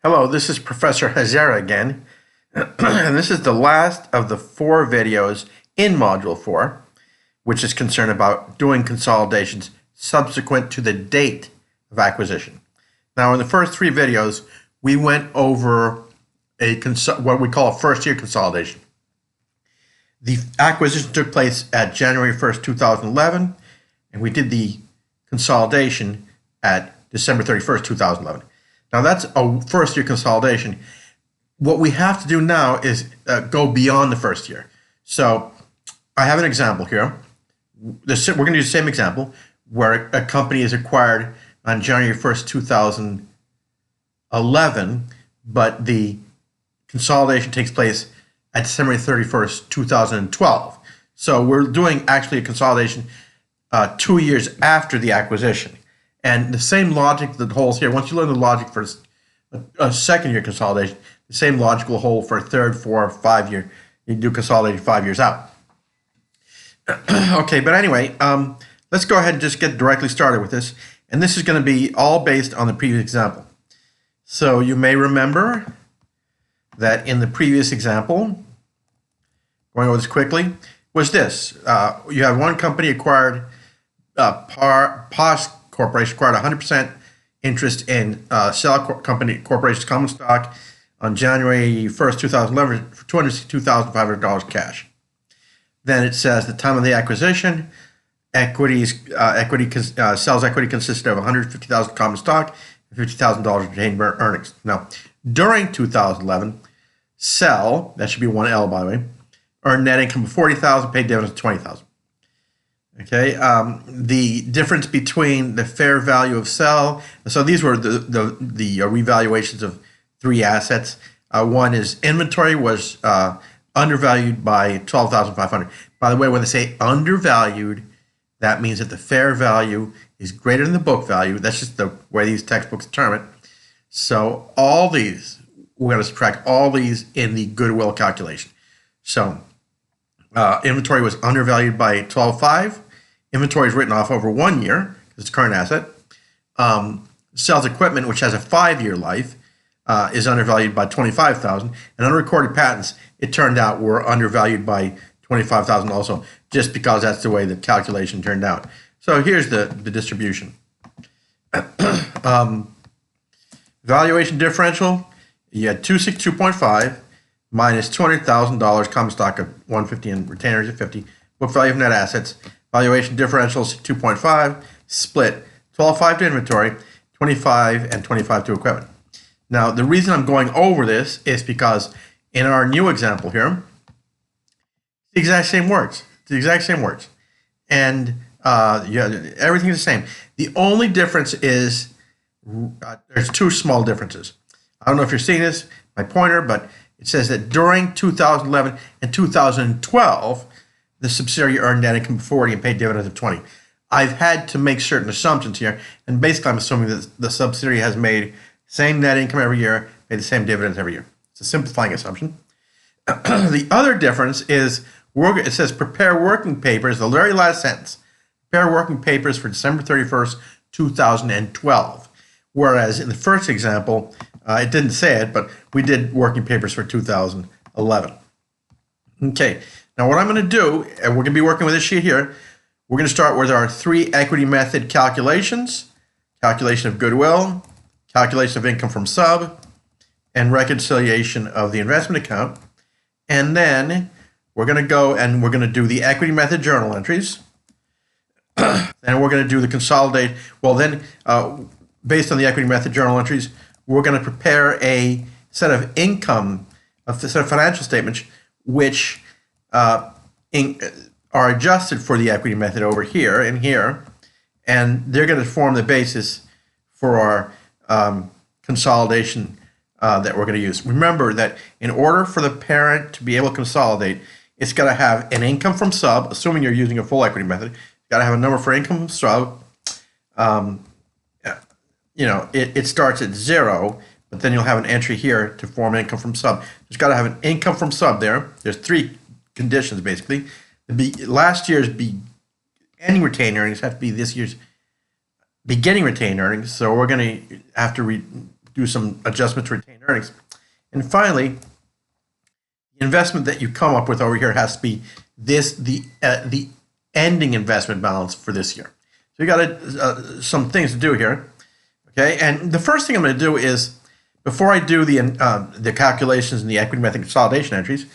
Hello, this is Professor Hazara again, and this is the last of the 4 videos in Module 4, which is concerned about doing consolidations subsequent to the date of acquisition. Now, in the first 3 videos, we went over what we call a first-year consolidation. The acquisition took place at January 1st, 2011, and we did the consolidation at December 31st, 2011. Now that's a first-year consolidation. What we have to do now is go beyond the first year. So I have an example here. We're going to do the same example where a company is acquired on January 1st, 2011, but the consolidation takes place at December 31st, 2012. So we're doing actually a consolidation 2 years after the acquisition. And the same logic that holds here, once you learn the logic for a second-year consolidation, the same logic will hold for a 3rd, 4th, 5-year. You do consolidation 5 years out. Okay, but anyway, let's go ahead and just get directly started with this. And this is going to be all based on the previous example. So you may remember that in the previous example, going over this quickly, was this. You have one company acquired, POS Corporation acquired 100% interest in Cell Corporation's common stock on January 1st, 2011 for $262,500 cash. Then it says the time of the acquisition, Cell's equity consisted of 150,000 common stock and $50,000 retained earnings. Now, during 2011, Cell, that should be 1L by the way, earned net income of $40,000, paid dividends of $20,000. Okay, the difference between the fair value of Cell, so these were the revaluations of 3 assets. One is inventory was undervalued by $12,500. By the way, when they say undervalued, that means that the fair value is greater than the book value. That's just the way these textbooks determine it. So all these, we're going to subtract all these in the goodwill calculation. So inventory was undervalued by $12,500. Inventory is written off over 1 year because it's a current asset. Cell's equipment, which has a 5-year life, is undervalued by $25,000. And unrecorded patents, it turned out, were undervalued by $25,000 also, just because that's the way the calculation turned out. So here's the distribution. Valuation differential, you had 262.5 minus $200,000 common stock of $150 and retainers of $50. Book value of net assets. Valuation differential is 2.5, split 12.5 to inventory, 25 and 25 to equipment. Now, the reason I'm going over this is because in our new example here, the exact same words. The exact same words. And everything's the same. The only difference is there's 2 small differences. I don't know if you're seeing this, my pointer, but it says that during 2011 and 2012, the subsidiary earned net income of $40 and paid dividends of $20. I've had to make certain assumptions here, and basically I'm assuming that the subsidiary has made same net income every year, paid the same dividends every year. It's a simplifying assumption. The other difference is it says prepare working papers, the very last sentence, prepare working papers for December 31st, 2012. Whereas in the first example, it didn't say it, but we did working papers for 2011. Okay. Now what I'm going to do, and we're going to be working with this sheet here, we're going to start with our 3 equity method calculations, calculation of goodwill, calculation of income from sub, and reconciliation of the investment account. And then we're going to go and we're going to do the equity method journal entries. Then we're going to do the consolidate. Well, then based on the equity method journal entries, we're going to prepare a set of financial statements which are adjusted for the equity method over here and here, and they're going to form the basis for our consolidation that we're going to use. Remember that in order for the parent to be able to consolidate, it's got to have an income from sub, assuming you're using a full equity method. It's got to have a number for income from sub. It starts at 0, but then you'll have an entry here to form income from sub. There's got to have an income from sub there. There's 3 conditions basically. Last year's ending retained earnings have to be this year's beginning retained earnings. So we're going to have to do some adjustments to retained earnings. And finally, the investment that you come up with over here has to be the ending investment balance for this year. So you got some things to do here, okay? And the first thing I'm going to do is, before I do the calculations and the equity method consolidation entries,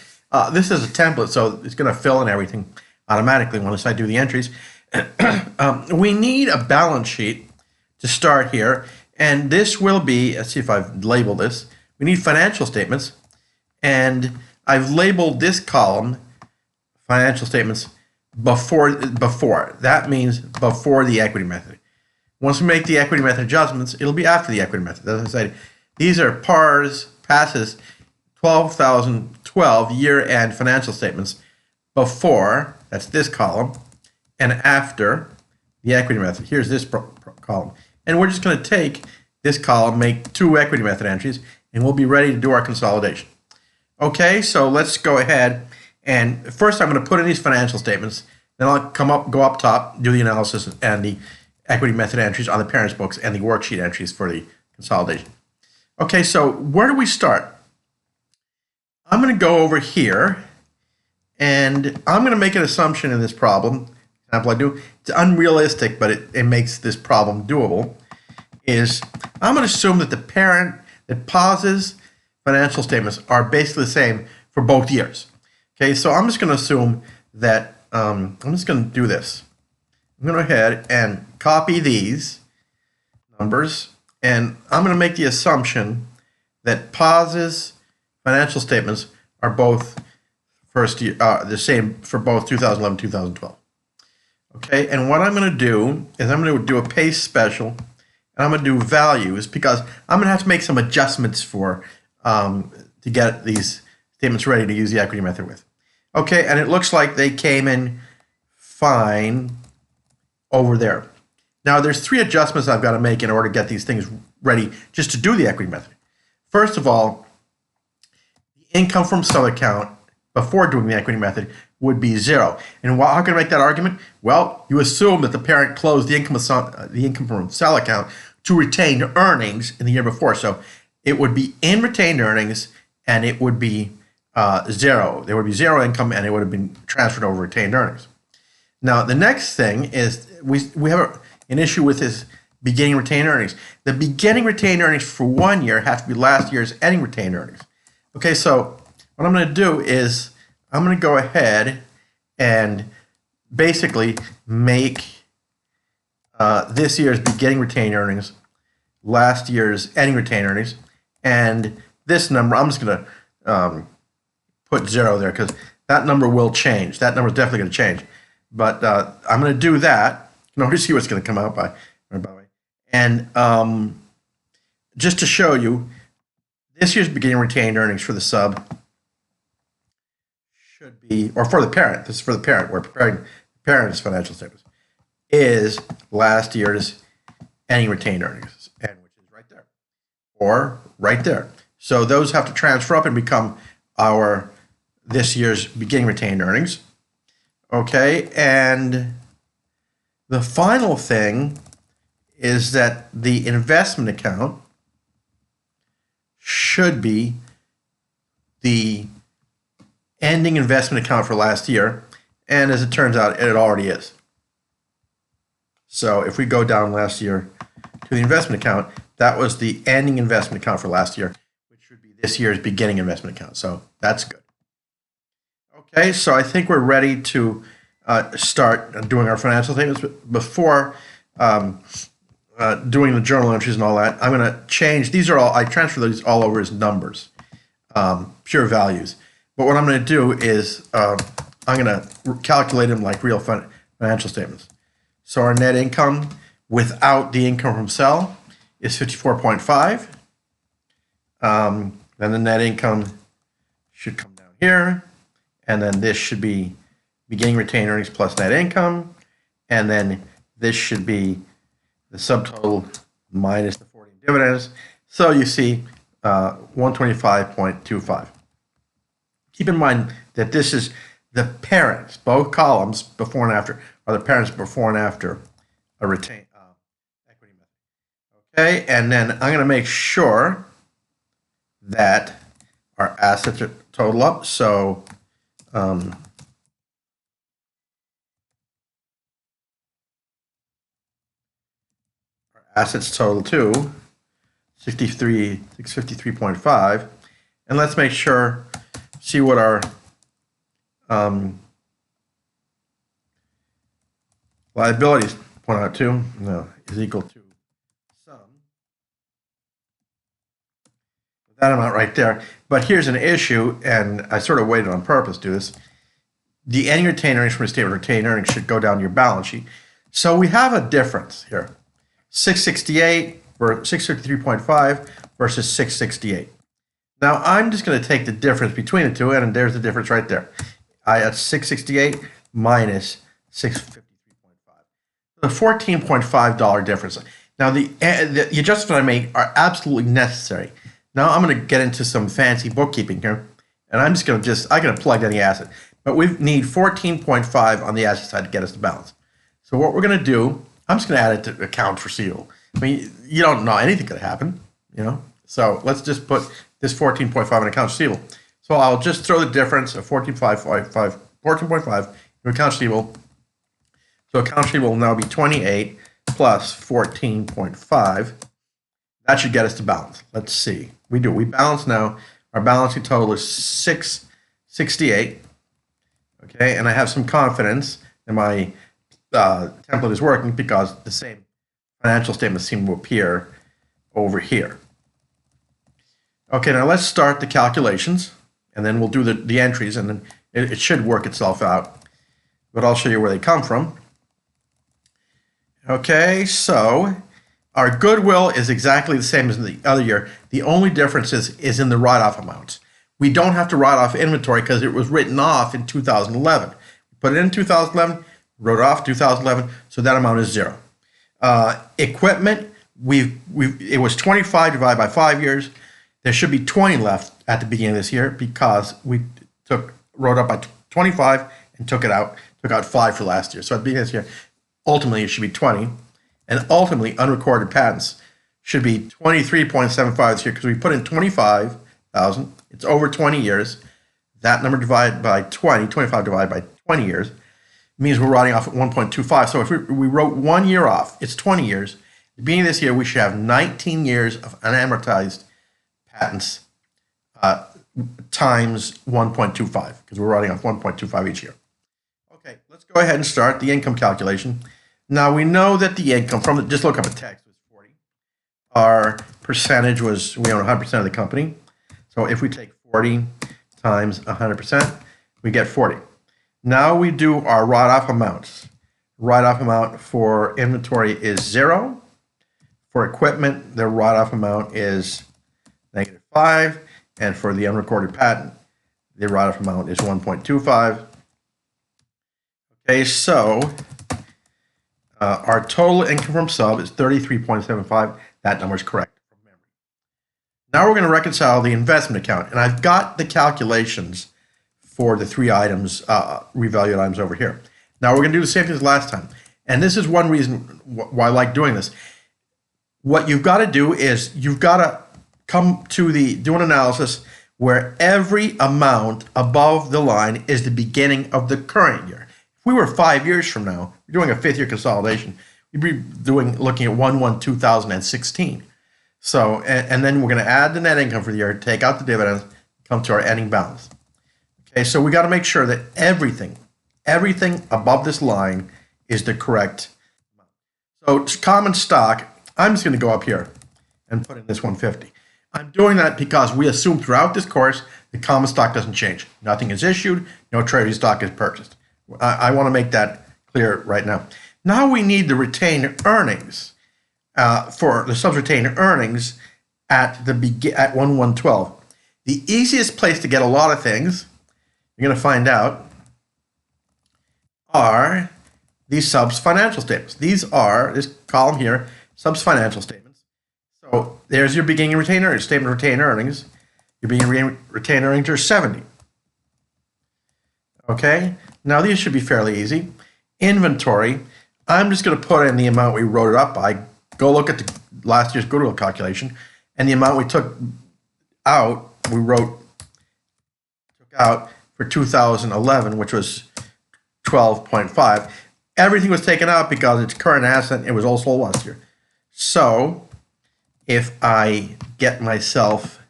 this is a template, so it's going to fill in everything automatically once I do the entries. We need a balance sheet to start here, and this will be, let's see if I've labeled this. We need financial statements, and I've labeled this column financial statements before. That means before the equity method. Once we make the equity method adjustments, it'll be after the equity method. As I said, these are passes 2012 year-end financial statements before, that's this column, and after the equity method. Here's this column. And we're just going to take this column, make 2 equity method entries, and we'll be ready to do our consolidation. Okay, so let's go ahead, and first I'm going to put in these financial statements, then I'll go up top, do the analysis and the equity method entries on the parents' books and the worksheet entries for the consolidation. Okay, so where do we start? I'm going to go over here, and I'm going to make an assumption in this problem. Example I do, it's unrealistic, but it makes this problem doable, is I'm going to assume that the parent that pauses financial statements are basically the same for both years. Okay, so I'm just going to assume that, I'm just going to do this. I'm going to go ahead and copy these numbers, and I'm going to make the assumption that pauses financial statements are both the same for both 2011 and 2012. Okay, and what I'm going to do is I'm going to do a paste special, and I'm going to do values, because I'm going to have to make some adjustments for to get these statements ready to use the equity method with. Okay, and it looks like they came in fine over there. Now there's 3 adjustments I've got to make in order to get these things ready just to do the equity method. First of all, the income from sub account before doing the equity method would be 0. And how can I make that argument? Well, you assume that the parent closed the income from sell account to retained earnings in the year before. So it would be in retained earnings, and it would be 0. There would be 0 income, and it would have been transferred over retained earnings. Now, the next thing is we have an issue with this beginning retained earnings. The beginning retained earnings for 1 year have to be last year's ending retained earnings. Okay, so what I'm going to do is I'm going to go ahead and basically make this year's beginning retained earnings last year's ending retained earnings, and this number, I'm just going to put 0 there, because that number will change. That number is definitely going to change. But I'm going to do that. You can already see what's going to come out by the way. And just to show you, this year's beginning retained earnings for the sub should be, or for the parent, this is for the parent, we're preparing the parent's financial statements, is last year's ending retained earnings, and which is right there, or right there. So those have to transfer up and become this year's beginning retained earnings. Okay, and the final thing is that the investment account should be the ending investment account for last year, and as it turns out, it already is. So if we go down last year to the investment account, that was the ending investment account for last year, which should be this year's beginning investment account. So that's good. Okay, so I think we're ready to start doing our financial statements. But before doing the journal entries and all that, I'm going to change. These are all, I transfer these all over as numbers, pure values. But what I'm going to do is I'm going to calculate them like real financial statements. So our net income without the income from sell is 54.5. Then the net income should come down here. And then this should be beginning retained earnings plus net income. And then this should be the subtotal minus the 40 dividends. So you see 125.25. Keep in mind that this is the parents, both columns before and after are the parents before and after a retained equity method. Okay, and then I'm going to make sure that our assets are total up. So our assets total to 653.5. And let's make sure, see what our liabilities point out to. No, is equal to sum. That amount right there. But here's an issue, and I sort of waited on purpose to do this. The ending retained earnings from a statement of retained earnings should go down your balance sheet. So we have a difference here. 668 or 653.5 versus 668. Now I'm just going to take the difference between the two, and there's the difference right there. I at 668 minus 653.5. The $14.5 difference. Now the adjustments I make are absolutely necessary. Now I'm going to get into some fancy bookkeeping here, and I'm just going to I can plug any asset, but we need 14.5 on the asset side to get us to balance. So what we're going to do, I'm just going to add it to accounts receivable. I mean, you don't know anything could happen, you know. So let's just put this 14.5 in accounts receivable. So I'll just throw the difference of 14.5 in accounts receivable. So accounts receivable will now be 28 plus 14.5. That should get us to balance. Let's see. We balance now. Our balancing total is 668. Okay, and I have some confidence that my template is working because the same financial statements seem to appear over here. Okay, now let's start the calculations, and then we'll do the entries, and then it should work itself out. But I'll show you where they come from. Okay, so our goodwill is exactly the same as the other year. The only difference is in the write-off amounts. We don't have to write off inventory because it was written off in 2011. Put it in 2011, wrote off 2011, so that amount is 0. Equipment, it was 25 divided by 5 years. There should be 20 left at the beginning of this year because we wrote up by 25 and took out 5 for last year. So at the beginning of this year, ultimately it should be 20. And ultimately, unrecorded patents should be 23.75 this year because we put in 25,000. It's over 20 years. That number divided by 25 divided by 20 years, means we're writing off at 1.25. So if we wrote 1 year off, it's 20 years. At the beginning of this year, we should have 19 years of unamortized patents times 1.25 because we're writing off 1.25 each year. Okay, let's go ahead and start the income calculation. Now we know that the income from just look up a text was 40. Our percentage was we own 100% of the company. So if we take 40 times 100%, we get 40. Now we do our write-off amounts. Write-off amount for inventory is 0. For equipment, the write-off amount is -5. And for the unrecorded patent, the write-off amount is 1.25. Okay, so our total income from sub is 33.75. That number is correct from memory. Now we're going to reconcile the investment account. And I've got the calculations for the 3 items, revalued items over here. Now we're going to do the same thing as last time. And this is one reason why I like doing this. What you've got to do is you've got to come to do an analysis where every amount above the line is the beginning of the current year. If we were 5 years from now, we're doing a 5th year consolidation, we'd be looking at 1/1/2016. So, and then we're going to add the net income for the year, take out the dividends, come to our ending balance. Okay, so we got to make sure that everything above this line is the correct amount. So common stock, I'm just going to go up here and put in this 150. I'm doing that because we assume throughout this course the common stock doesn't change. Nothing is issued, no treasury stock is purchased. I want to make that clear right now. Now we need the retained earnings for the subs retained earnings at 1/1/12. The easiest place to get a lot of things, you're going to find out, are these subs financial statements. These are this column here, subs financial statements. So there's your beginning retained earnings, statement of retained earnings. Your beginning retained earnings are 70. Okay, now these should be fairly easy. Inventory, I'm just going to put in the amount we wrote it up by go look at the last year's goodwill calculation, and the amount we took out, took out for 2011, which was 12.5. Everything was taken out because it's current asset. It was all sold last year. So if I get myself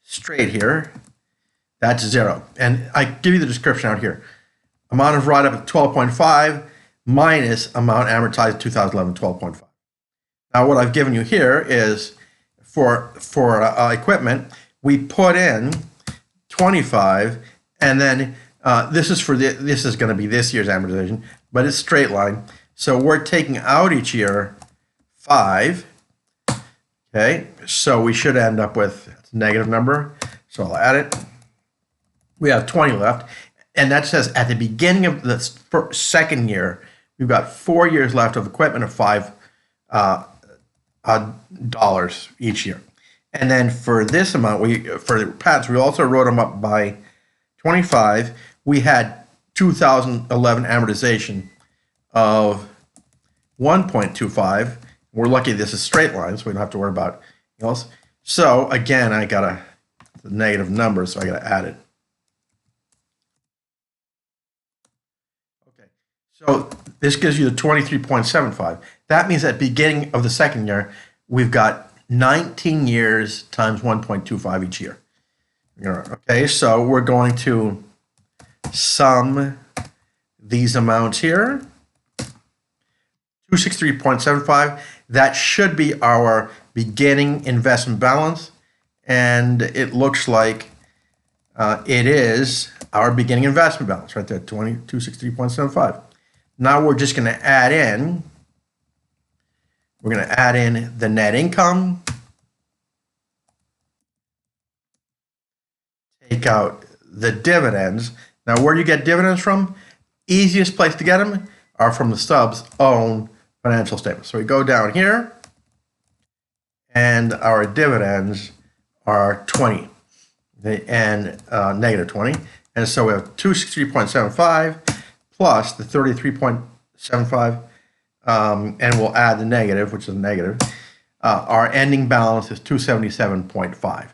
straight here, that's 0. And I give you the description out here. Amount of write-up at 12.5 minus amount amortized 2011, 12.5. Now what I've given you here is for equipment, we put in 25, and then this is going to be this year's amortization, but it's straight line. So we're taking out each year 5. Okay, so we should end up with a negative number. So I'll add it. We have 20 left, and that says at the beginning of the second year, we've got 4 years left of equipment of $5 each year. And then for this amount, for the patents, we also wrote them up by 25. We had 2011 amortization of 1.25. We're lucky this is straight line, so we don't have to worry about anything else. So again, I got a negative number, so I got to add it. Okay, so this gives you the 23.75. That means at the beginning of the second year, we've got 19 years times 1.25 each year. Okay, so we're going to sum these amounts here. 263.75. That should be our beginning investment balance, and it looks like it is our beginning investment balance right there, 263.75. Now we're just going to add in. We're going to add in the net income, take out the dividends. Now, where do you get dividends from? Easiest place to get them are from the sub's own financial statements. So we go down here, and our dividends are 20, and negative 20. And so we have 263.75 plus the 33.75. And we'll add the negative, which is negative. Our ending balance is 277.5,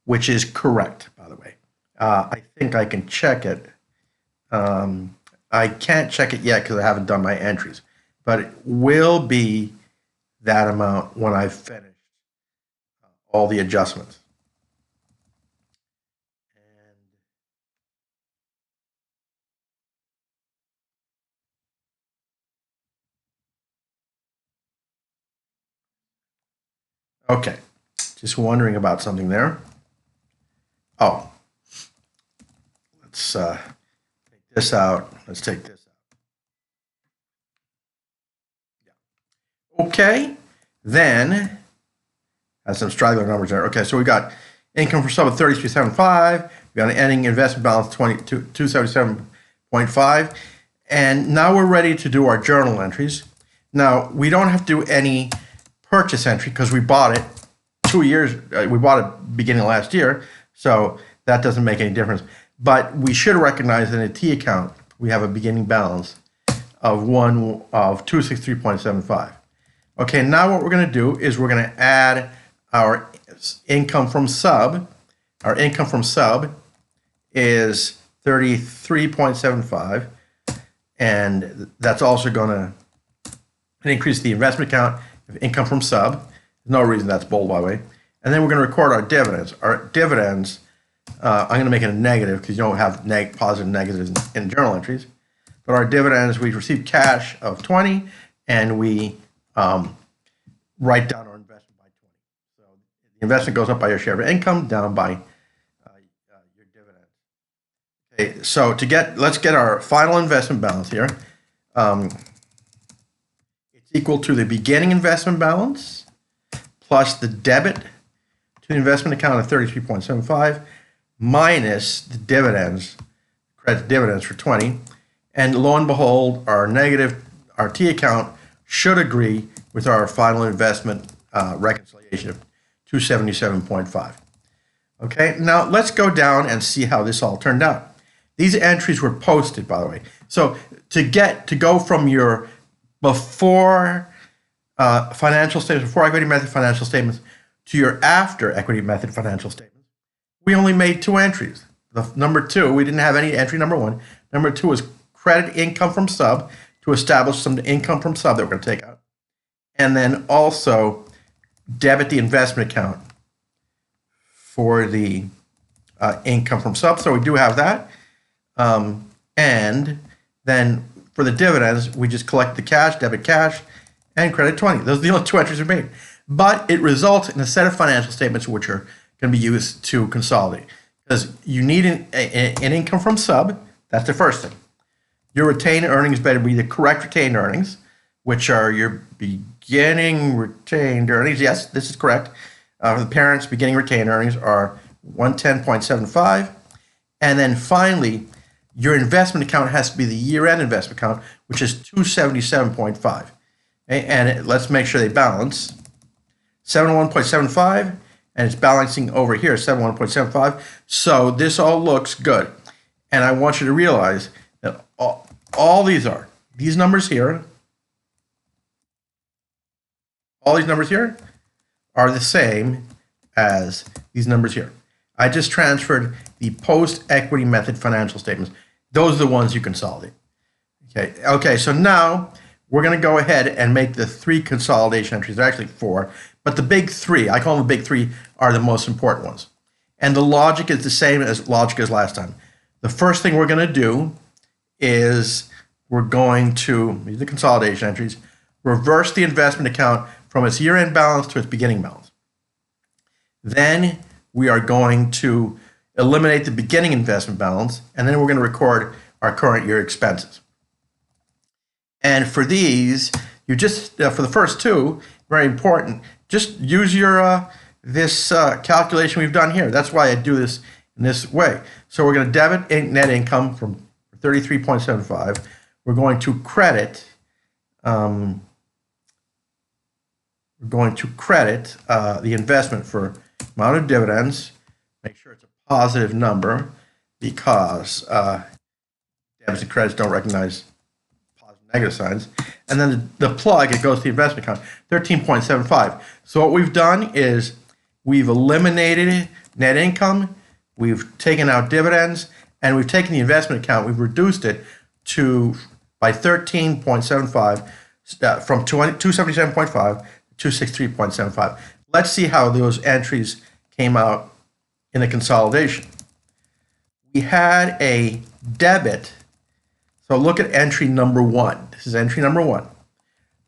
which is correct, by the way. I think I can check it. I can't check it yet because I haven't done my entries, but it will be that amount when I've finished all the adjustments. Okay, just wondering about something there. Oh, let's take this out. Let's take this out. Yeah. Okay, then has some straggler numbers there. Okay, so we got income for sub of 33.75. We got an ending investment balance 277.5, and now we're ready to do our journal entries. Now we don't have to do any purchase entry because we bought it 2 years. We bought it beginning of last year, so that doesn't make any difference. But we should recognize that in a T account we have a beginning balance of 263.75. Okay, now what we're going to do is we're going to add our income from sub. Our income from sub is 33.75, and that's also going to increase the investment account of income from sub. There's no reason that's bold, by the way. And then we're going to record our dividends. Our dividends, I'm going to make it a negative because you don't have positive and negatives in journal entries. But our dividends, we received cash of 20, and we write down our investment by 20. So the investment goes up by your share of income, down by your dividends. Okay, so let's get our final investment balance here. It's equal to the beginning investment balance plus the debit to the investment account of 33.75 minus the dividends, credit dividends for 20. And lo and behold, our T account should agree with our final investment reconciliation of 277.5. Okay, now let's go down and see how this all turned out. These entries were posted, by the way. So to go from your before financial statements, before equity method financial statements, to your after equity method financial statements, we only made 2 entries. The number 2, we didn't have any entry number 1. Number 2 was credit income from sub to establish some income from sub that we're going to take out. And then also debit the investment account for the income from sub. So we do have that. And then for the dividends, we just collect the cash, debit cash, and credit 20. Those are the only 2 entries we made. But it results in a set of financial statements which are going to be used to consolidate. Because you need an income from sub. That's the first thing. Your retained earnings better be the correct retained earnings, which are your beginning retained earnings. Yes, this is correct. The parents' beginning retained earnings are 110.75. And then finally, your investment account has to be the year-end investment account, which is 277.5. Okay? And let's make sure they balance. 71.75, and it's balancing over here, 71.75. So this all looks good. And I want you to realize that all these numbers here, all these numbers here are the same as these numbers here. I just transferred the post-equity method financial statements. Those are the ones you consolidate. Okay, so now we're going to go ahead and make the 3 consolidation entries. There are actually 4, but the big 3, I call them the big 3, are the most important ones. And the logic is the same as last time. The first thing we're going to do is we're going to, these are the consolidation entries, reverse the investment account from its year-end balance to its beginning balance. Then we are going to eliminate the beginning investment balance, and then we're going to record our current year expenses. And for these, you just, for the first 2, very important, just use your this calculation we've done here. That's why I do this in this way. So we're going to debit net income from 33.75. We're going to credit the investment for amount of dividends. Make sure it's a positive number because debits and credits don't recognize positive and negative signs. And then the plug, it goes to the investment account, 13.75. So what we've done is we've eliminated net income, we've taken out dividends, and we've taken the investment account, we've reduced it by 13.75 from 277.5 to 263.75. Let's see how those entries came out in the consolidation. We had a debit. So look at entry number 1. This is entry number 1.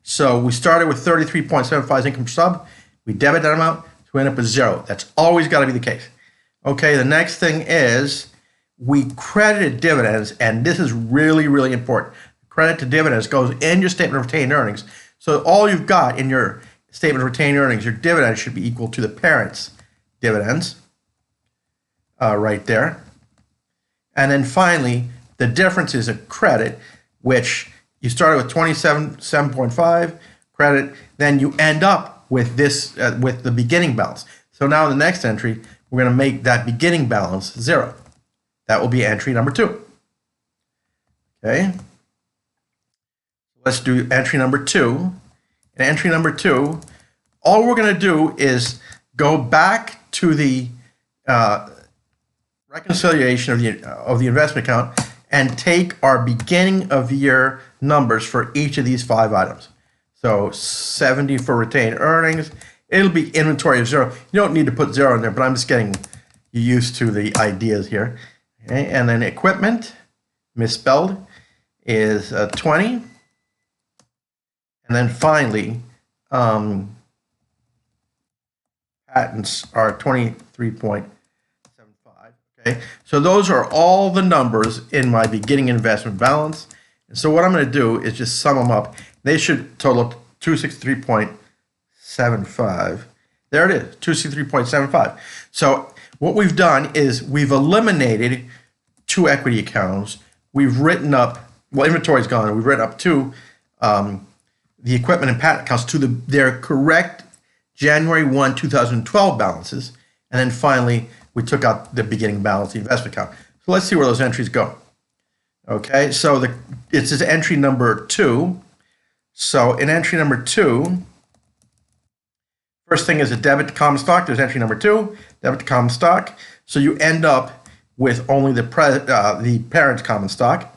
So we started with 33.75 income sub. We debit that amount to end up with 0. That's always got to be the case. Okay, the next thing is we credited dividends, and this is really, really important. Credit to dividends goes in your statement of retained earnings. So all you've got in your statement of retained earnings, your dividends should be equal to the parent's dividends right there. And then finally, the difference is a credit, which you started with 27.5 credit, then you end up with this, with the beginning balance. So now in the next entry, we're going to make that beginning balance 0. That will be entry number 2. Okay. Let's do entry number 2. And entry number 2, all we're going to do is go back to the reconciliation of the investment account and take our beginning of year numbers for each of these 5 items. So 70 for retained earnings. It'll be inventory of 0. You don't need to put 0 in there, but I'm just getting you used to the ideas here. Okay, and then equipment, misspelled, is 20. And then finally, patents are 23.75. Okay, so those are all the numbers in my beginning investment balance. And so what I'm going to do is just sum them up. They should total up to 263.75. There it is, 263.75. So what we've done is we've eliminated 2 equity accounts. We've written up, well, inventory's gone. We've written up 2 the equipment and patent accounts to their correct January 1, 2012 balances. And then finally, we took out the beginning balance, the investment account. So let's see where those entries go. Okay, so it's entry number 2. So in entry number 2, First thing is a debit to common stock. There's entry number 2, debit to common stock. So you end up with only the parent's common stock.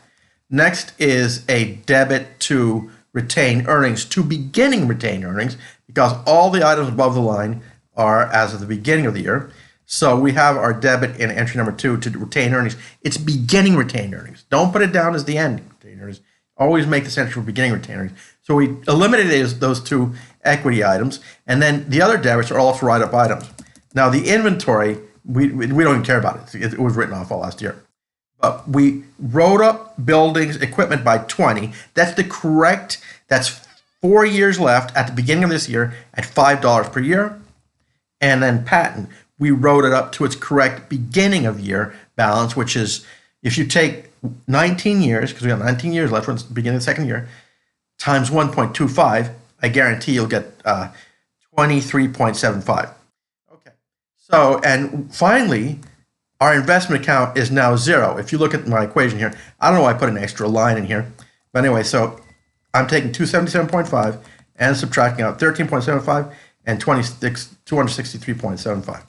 Next is a debit to retained earnings, to beginning retained earnings, because all the items above the line are as of the beginning of the year. So we have our debit in entry number 2 to retained earnings. It's beginning retained earnings. Don't put it down as the end retained earnings. Always make this entry for beginning retained earnings. So we eliminated those 2 equity items, and then the other debits are also write-up items. Now the inventory, we don't even care about it. It was written off all last year. But we wrote up buildings, equipment by 20. That's the correct, that's 4 years left at the beginning of this year at $5 per year. And then patent, we wrote it up to its correct beginning of year balance, which is, if you take 19 years, because we have 19 years left from the beginning of the second year, times 1.25, I guarantee you'll get 23.75. Okay. So, and finally, our investment account is now 0. If you look at my equation here, I don't know why I put an extra line in here. But anyway, so I'm taking 277.5 and subtracting out 13.75 and 263.75.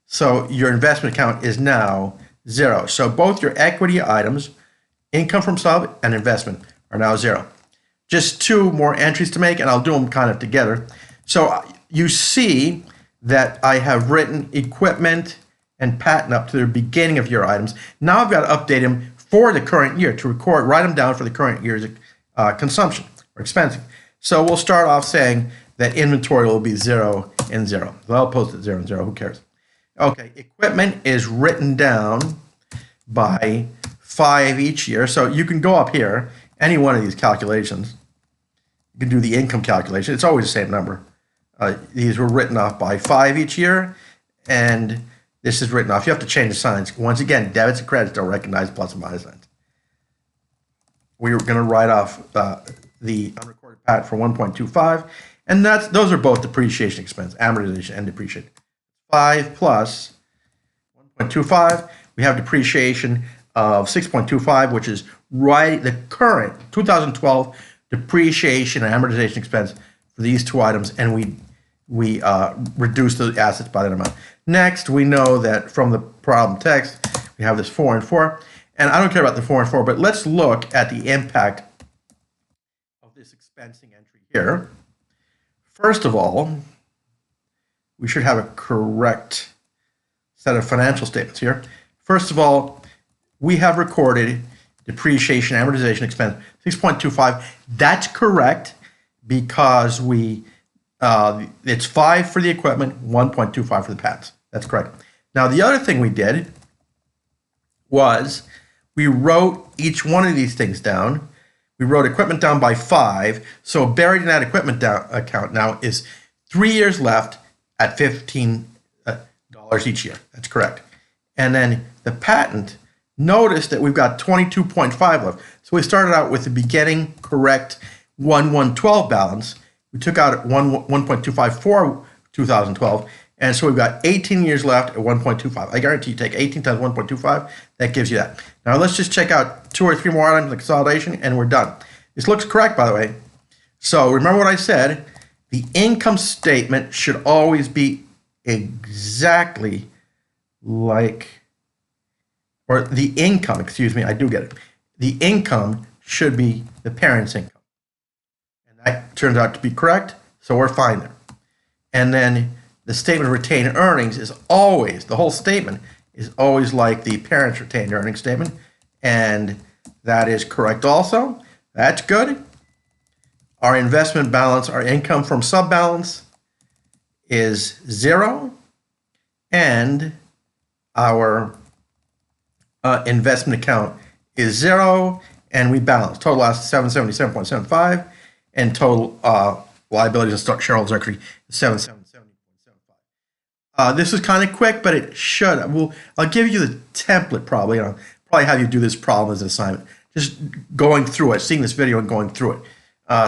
So your investment account is now 0. So both your equity items, income from sub and investment, are now 0. Just 2 more entries to make, and I'll do them kind of together. So you see that I have written equipment and patent up to the beginning of year items. Now I've got to update them for the current year to write them down for the current year's consumption or expensing. So we'll start off saying that inventory will be 0 and 0. So I'll post it 0 and 0, who cares? Okay, equipment is written down by 5 each year. So you can go up here, any one of these calculations. You can do the income calculation. It's always the same number. These were written off by 5 each year, and this is written off. You have to change the signs. Once again, debits and credits don't recognize plus and minus signs. We're going to write off the unrecorded patent for 1.25, and those are both depreciation expense, amortization and depreciation. 5 plus 1.25, we have depreciation of 6.25, which is right the current 2012 depreciation and amortization expense for these 2 items, and we reduce the assets by that amount. Next, we know that from the problem text, we have this 4 and 4, and I don't care about the 4 and 4, but let's look at the impact of this expensing entry here. First of all, we should have a correct set of financial statements here. First of all, we have recorded depreciation amortization expense 6.25. That's correct because it's 5 for the equipment, 1.25 for the patents. That's correct. Now the other thing we did was we wrote each one of these things down. We wrote equipment down by 5. So buried in that equipment account now is 3 years left at $15 each year. That's correct. And then the patent, notice that we've got 22.5 left. So we started out with the beginning correct 1/112 balance. We took out 1.25 for 2012. And so we've got 18 years left at 1.25. I guarantee you take 18 times 1.25, that gives you that. Now let's just check out 2 or 3 more items of consolidation and we're done. This looks correct, by the way. So remember what I said, the income statement should always be exactly like, or the income, excuse me, I do get it. The income should be the parent's income. And that turns out to be correct, so we're fine there. And then the statement of retained earnings is always, the whole statement is always like the parent's retained earnings statement, and that is correct also. That's good. Our investment balance, our income from sub balance is 0, and our investment account is 0, and we balance. Total assets 777.75, and total liabilities and shareholders' equity is 770.75. This is kind of quick, but it should. I'll give you the template probably. I'll probably have you do this problem as an assignment. Just going through it, seeing this video and going through it.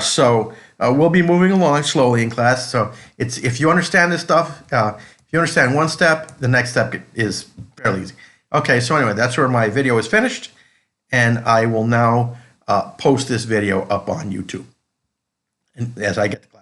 So we'll be moving along slowly in class. So if you understand this stuff, if you understand one step, the next step is fairly easy. Okay, so anyway, that's where my video is finished, and I will now post this video up on YouTube and as I get to class.